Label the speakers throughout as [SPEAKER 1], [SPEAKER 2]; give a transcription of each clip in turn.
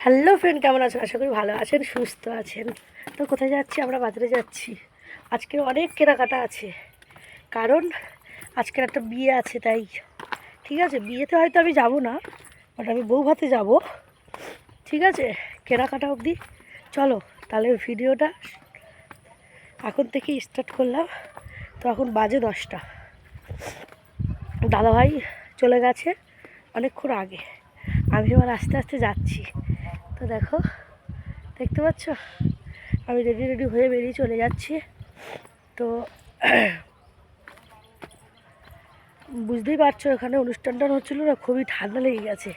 [SPEAKER 1] Hello friend, কেমন আছেন? আশা করি ভালো আছেন, সুস্থ আছেন। তো কোথায় যাচ্ছি? আমরা বাজারে যাচ্ছি। আজকে অনেক কেনাকাটা আছে, কারণ আজকের একটা বিয়ে আছে। তাই ঠিক আছে, বিয়েতে হয়তো আমি যাব না, বাট আমি বউ ভাতে যাব। ঠিক আছে, কেনাকাটা অবধি চলো তাহলে ভিডিওটা এখন থেকেই স্টার্ট করলাম। তো এখন বাজে 10টা। দাদাভাই চলে গেছে অনেকক্ষণ আগে, আমি এবার আস্তে আস্তে যাচ্ছি। তো দেখতে পাচ্ছ, আমি রেডি হয়ে বেরিয়ে চলে যাচ্ছি। তো বুঝতেই পারছো, এখানে অনুষ্ঠানটা হচ্ছিলো না, খুবই ঠান্ডা লেগে গেছে,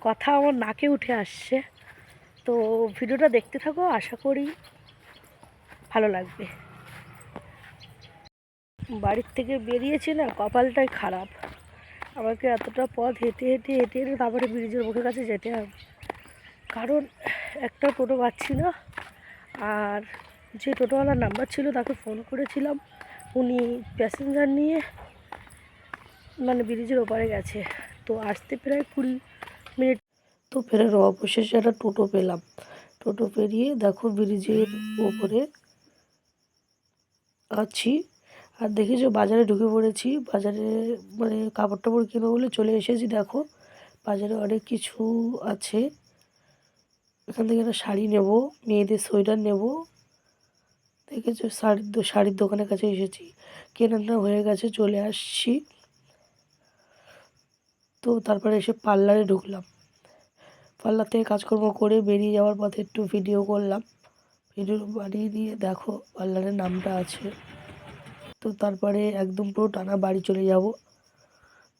[SPEAKER 1] কথা আমার নাকে উঠে আসছে। তো ভিডিওটা দেখতে থাকো, আশা করি ভালো লাগবে। বাড়ির থেকে বেরিয়েছি না, কপালটাই খারাপ। আমাকে এতটা পথ হেঁটে হেঁটে হেঁটে হেঁটে তারপরে ব্রিজের মুখের কাছে যেতে হবে, কারণ একটা টোটো পাচ্ছি না। আর যে টোটোওয়ালার নাম্বার ছিল তাকে ফোন করেছিলাম, উনি প্যাসেঞ্জার নিয়ে মানে ব্রিজের ওপারে গেছে। তো আসতে প্রায় 20 মিনিট। তো ফেরার অবশেষে একটা টোটো পেলাম। টোটো পেরিয়ে ব্রিজের ওপরে আছি। আর দেখেছো, বাজারে ঢুকে পড়েছি। বাজারে মানে কাপড় টাপড় কিনবো বলে চলে এসেছি। বাজারে অনেক কিছু আছে। এখান থেকে একটা শাড়ি নেব, মেয়েদের সোয়েটার নেব। দেখেছো, শাড়ির দোকানের কাছে এসেছি, কেনাটা হয়ে গেছে, চলে আসছি। তো তারপরে এসে পার্লারে ঢুকলাম। পার্লার থেকে কাজকর্ম করে বেরিয়ে যাওয়ার পথে একটু ভিডিও করলাম। ভিডিও বানিয়ে দিয়ে পার্লারের নামটা আছে। তো তারপরে একদম পুরো টানা বাড়ি চলে যাব।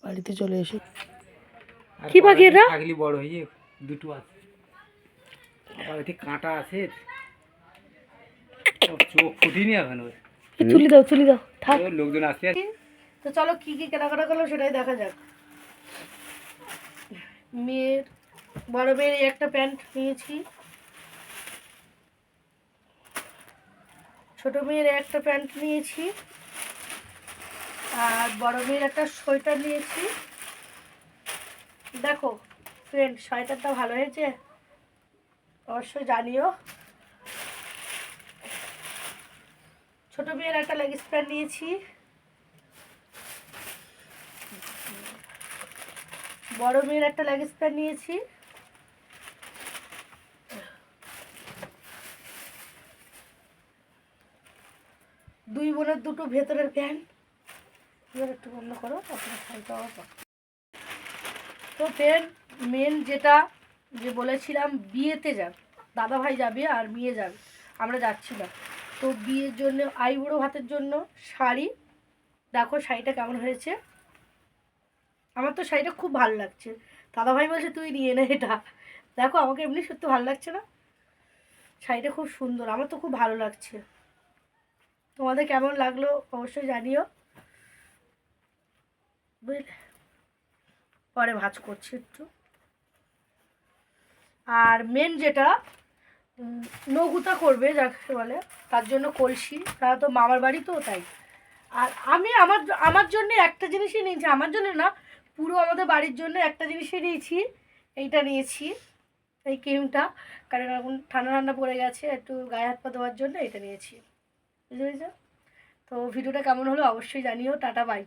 [SPEAKER 1] বাড়িতে চলে এসে
[SPEAKER 2] কি পাখি এটা? ছাগলি বড় হয়ে দুটো আছে, আবার এতে কাঁটা আছে, চোখ ফুটিনি এখন।
[SPEAKER 1] তুলি দাও থাক।
[SPEAKER 2] লোকজন আসছে।
[SPEAKER 1] তো চলো কি কি কেনাকাটা করলো সেটাই দেখা যাক। বড় মেয়ের একটা প্যান্ট নিয়েছি, ছোট মেয়ের একটা প্যান্ট নিয়েছি, আর বড় মেয়ের একটা সোয়েটার নিয়েছি। দেখো ফ্রেন্ড, সোয়েটারটা ভালো হয়েছে, অবশ্যই জানিও। ছোট মেয়ের একটা লেগিংস প্যান্ট নিয়েছি, বড় মেয়ের একটা লেগিংস প্যান্ট নিয়েছি, দুই বোনের দুটো ভেতরের প্যান্ট। এবার একটু বন্ধ করো, আপনার শাড়িটা আবার। তো মেন যেটা বলেছিলাম, বিয়েতে যাবে, দাদা ভাই যাবে আর মেয়ে যাবে, আমরা যাচ্ছি না। তো বিয়ের জন্য আইবুড়ো ভাতের জন্য শাড়ি। দেখো শাড়িটা কেমন হয়েছে, আমার তো শাড়িটা খুব ভালো লাগছে। দাদা ভাই বলছে তুই নিয়ে নে এটা। দেখো আমাকে এমনি সত্যি ভালো লাগছে না, শাড়িটা খুব সুন্দর, আমার তো খুব ভালো লাগছে। তোমাদের কেমন লাগলো অবশ্যই জানিও, বুঝলে। পরে ভাঁজ করছি একটু। আর মেন যেটা নৌকুতা করবে যাকে বলে, তার জন্য কলসি। তারা তো মামার বাড়ি, তো তাই। আর আমি আমার আমার জন্য একটা জিনিসই নিয়েছি, আমার জন্য না, পুরো আমাদের বাড়ির জন্য একটা জিনিসই নিয়েছি। এইটা নিয়েছি, এই ক্রিমটা, কারণ এখন ঠান্ডা ঠান্ডা পড়ে গেছে, একটু গায়ে হাত পা ধোয়ার জন্য এটা নিয়েছি, বুঝতে পেরেছো? তো ভিডিওটা কেমন হলো অবশ্যই জানিও। Tata, by.